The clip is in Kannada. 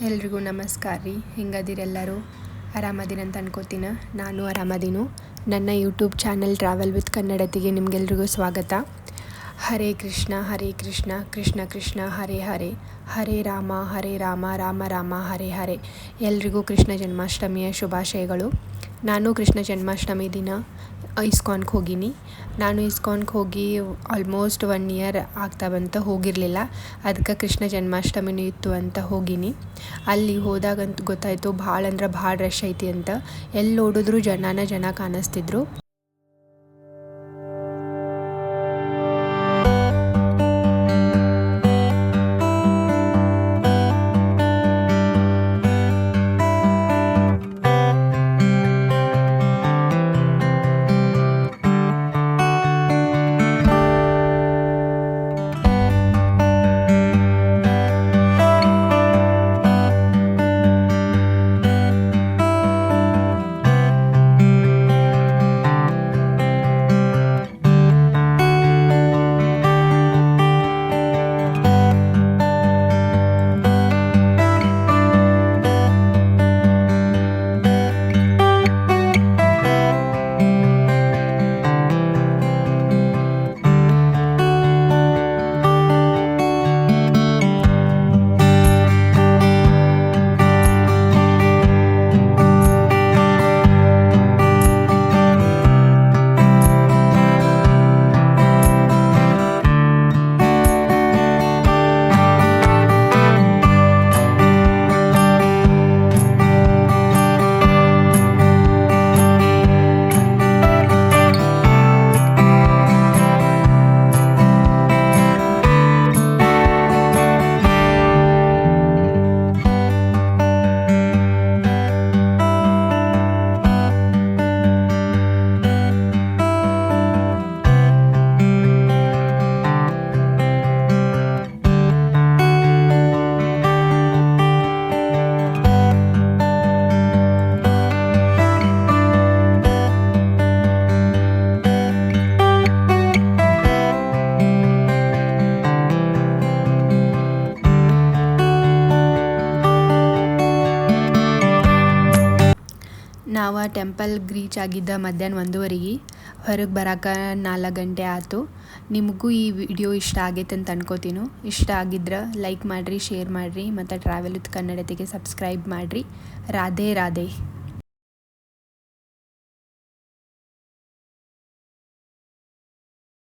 ಎಲ್ರಿಗೂ ನಮಸ್ಕಾರ ರೀ. ಹೆಂಗದಿರೆಲ್ಲರೂ ಆರಾಮದಿರಂತ ಅನ್ಕೋತೀನಿ. ನಾನು ಆರಾಮದೀನು. ನನ್ನ ಯೂಟ್ಯೂಬ್ ಚಾನಲ್ ಟ್ರಾವೆಲ್ ವಿತ್ ಕನ್ನಡತಿಗೆ ನಿಮಗೆಲ್ರಿಗೂ ಸ್ವಾಗತ. ಹರೇ ಕೃಷ್ಣ ಕೃಷ್ಣ ಕೃಷ್ಣ ಹರೇ ಹರೇ, ಹರೇ ರಾಮ ರಾಮ ರಾಮ ಹರೇ ಹರೇ. ಎಲ್ರಿಗೂ ಕೃಷ್ಣ ಜನ್ಮಾಷ್ಟಮಿಯ ಶುಭಾಶಯಗಳು. ನಾನು ಕೃಷ್ಣ ಜನ್ಮಾಷ್ಟಮಿ ದಿನ ಇಸ್ಕಾನ್ಗೆ ಹೋಗೀನಿ. ನಾನು ಇಸ್ಕಾನ್ಗೆ ಹೋಗಿ ಆಲ್ಮೋಸ್ಟ್ 1 ಇಯರ್ ಆಗ್ತಾ ಬಂತ, ಹೋಗಿರಲಿಲ್ಲ. ಅದಕ್ಕೆ ಕೃಷ್ಣ ಜನ್ಮಾಷ್ಟಮಿನೂ ಇತ್ತು ಅಂತ ಹೋಗೀನಿ. ಅಲ್ಲಿ ಹೋದಾಗಂತೂ ಗೊತ್ತಾಯಿತು ಭಾಳ ಅಂದ್ರೆ ಭಾಳ ರಶ್ ಐತಿ ಅಂತ. ಎಲ್ಲಿ ನೋಡಿದ್ರು ಜನ ಕಾಣಿಸ್ತಿದ್ರು. ನಾವು ಆ ಟೆಂಪಲ್ಗೆ ರೀಚ್ ಆಗಿದ್ದ ಮಧ್ಯಾಹ್ನ 1:30. ಹೊರಗೆ ಬರೋಕೆ 4 ಗಂಟೆ ಆಯಿತು. ನಿಮಗೂ ಈ ವಿಡಿಯೋ ಇಷ್ಟ ಆಗೈತೆ ಅಂತ ಅನ್ಕೋತೀನಿ. ಇಷ್ಟ ಆಗಿದ್ರೆ ಲೈಕ್ ಮಾಡಿರಿ, ಶೇರ್ ಮಾಡಿರಿ ಮತ್ತು ಟ್ರಾವೆಲ್ ವಿತ್ ಕನ್ನಡತಿಗೆ ಸಬ್ಸ್ಕ್ರೈಬ್ ಮಾಡಿರಿ. ರಾಧೆ ರಾಧೆ.